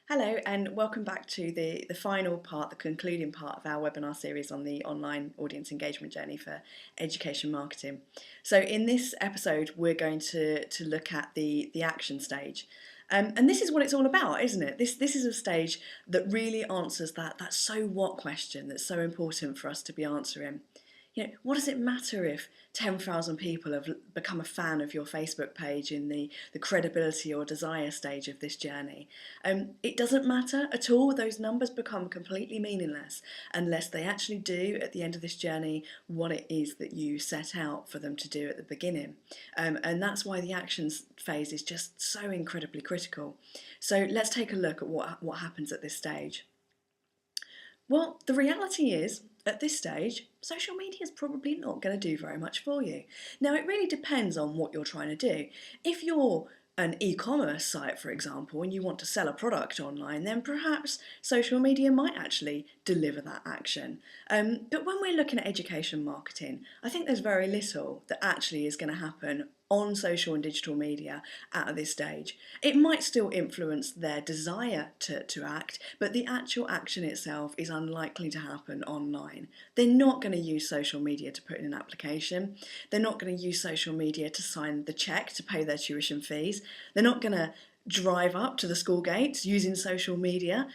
Hello and welcome back to the final part, the concluding part of our webinar series on the online audience engagement journey for education marketing. So in this episode we're going to look at the action stage. And this is what it's all about, isn't it? This is a stage that really answers that so what question that's so important for us to be answering. What does it matter if 10,000 people have become a fan of your Facebook page in the credibility or desire stage of this journey? It doesn't matter at all. Those numbers become completely meaningless unless they actually do at the end of this journey what it is that you set out for them to do at the beginning. And that's why the actions phase is just so incredibly critical. So let's take a look at what happens at this stage. Well, the reality is, at this stage, social media is probably not going to do very much for you. Now, it really depends on what you're trying to do. If you're an e-commerce site, for example, and you want to sell a product online, then perhaps social media might actually deliver that action. But when we're looking at education marketing, I think there's very little that actually is going to happen on social and digital media at this stage. It might still influence their desire to act, but the actual action itself is unlikely to happen online. They're not going to use social media to put in an application. They're not going to use social media to sign the cheque to pay their tuition fees. They're not going to drive up to the school gates using social media.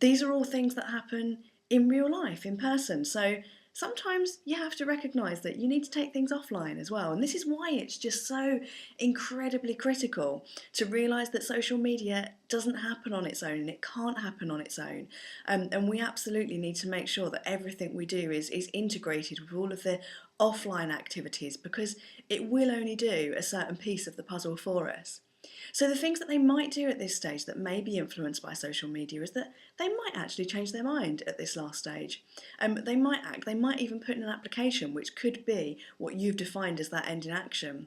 These are all things that happen in real life, in person. So sometimes you have to recognise that you need to take things offline as well. And this is why it's just so incredibly critical to realise that social media doesn't happen on its own and it can't happen on its own. And we absolutely need to make sure that everything we do is integrated with all of the offline activities, because it will only do a certain piece of the puzzle for us. So the things that they might do at this stage that may be influenced by social media is that they might actually change their mind at this last stage. They might even put in an application which could be what you've defined as that end in action.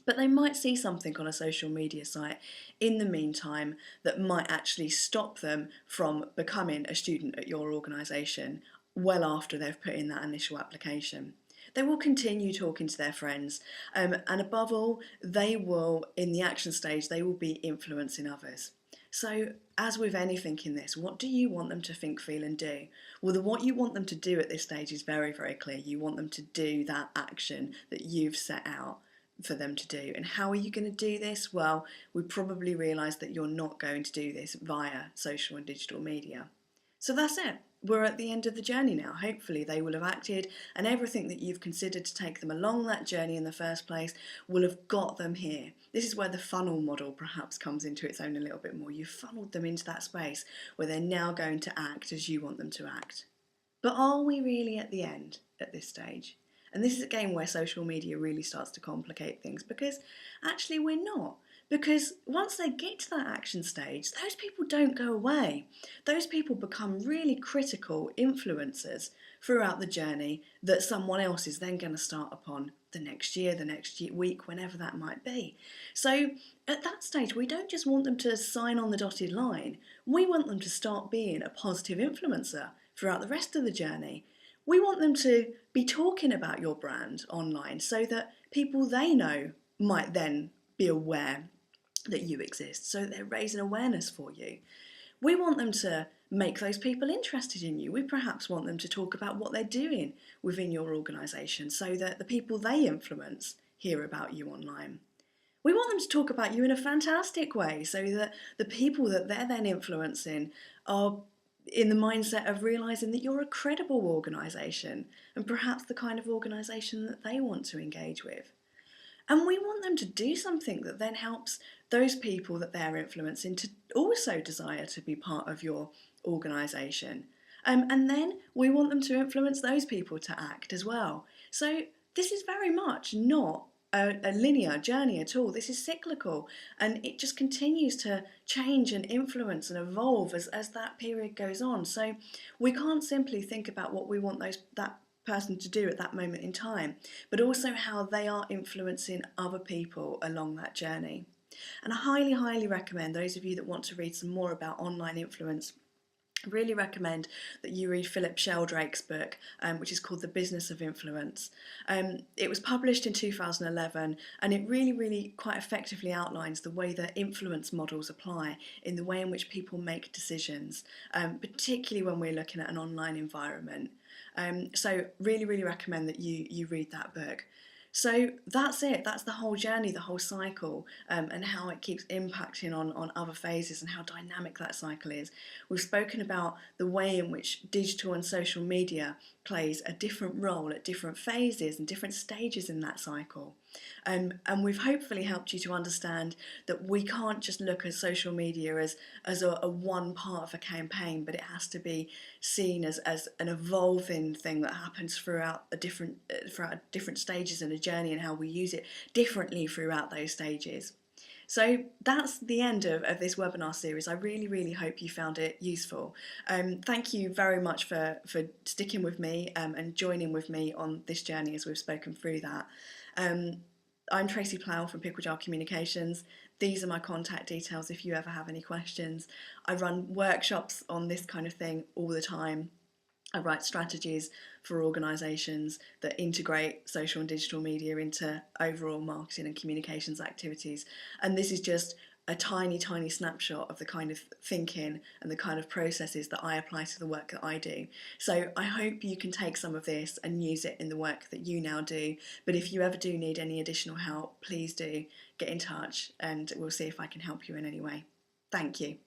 But they might see something on a social media site in the meantime that might actually stop them from becoming a student at your organisation well after they've put in that initial application. They will continue talking to their friends, and above all, they will, in the action stage, they will be influencing others. So, as with anything in this, what do you want them to think, feel, and do? Well, what you want them to do at this stage is very, very clear. You want them to do that action that you've set out for them to do. And how are you going to do this? Well, we probably realise that you're not going to do this via social and digital media. So that's it. We're at the end of the journey now. Hopefully they will have acted, and everything that you've considered to take them along that journey in the first place will have got them here. This is where the funnel model perhaps comes into its own a little bit more. You've funneled them into that space where they're now going to act as you want them to act. But are we really at the end at this stage? And this is again where social media really starts to complicate things, because actually we're not. Because once they get to that action stage, those people don't go away. Those people become really critical influencers throughout the journey that someone else is then going to start upon the next year, the next week, whenever that might be. So at that stage, we don't just want them to sign on the dotted line. We want them to start being a positive influencer throughout the rest of the journey. We want them to be talking about your brand online so that people they know might then be aware that you exist, so they're raising awareness for you. We want them to make those people interested in you. We perhaps want them to talk about what they're doing within your organisation so that the people they influence hear about you online. We want them to talk about you in a fantastic way so that the people that they're then influencing are in the mindset of realising that you're a credible organisation and perhaps the kind of organisation that they want to engage with. And we want them to do something that then helps those people that they're influencing to also desire to be part of your organisation. And then we want them to influence those people to act as well. So this is very much not a linear journey at all. This is cyclical, and it just continues to change and influence and evolve as that period goes on. So we can't simply think about what we want that person to do at that moment in time, but also how they are influencing other people along that journey. And I highly, highly recommend those of you that want to read some more about online influence really recommend that you read Philip Sheldrake's book, which is called The Business of Influence. It was published in 2011, and it really, really quite effectively outlines the way that influence models apply in the way in which people make decisions, particularly when we're looking at an online environment. So really, really recommend that you read that book. So that's it. That's the whole journey, the whole cycle, and how it keeps impacting on other phases and how dynamic that cycle is. We've spoken about the way in which digital and social media plays a different role at different phases and different stages in that cycle. And we've hopefully helped you to understand that we can't just look at social media as a one part of a campaign, but it has to be seen as an evolving thing that happens throughout different stages in a journey, and how we use it differently throughout those stages. So that's the end of this webinar series. I really, really hope you found it useful. Thank you very much for sticking with me and joining with me on this journey as we've spoken through that. I'm Tracy Plough from Pickle Jar Communications. These are my contact details if you ever have any questions. I run workshops on this kind of thing all the time. I write strategies for organisations that integrate social and digital media into overall marketing and communications activities. And this is just a tiny, tiny snapshot of the kind of thinking and the kind of processes that I apply to the work that I do. So I hope you can take some of this and use it in the work that you now do. But if you ever do need any additional help, please do get in touch and we'll see if I can help you in any way. Thank you.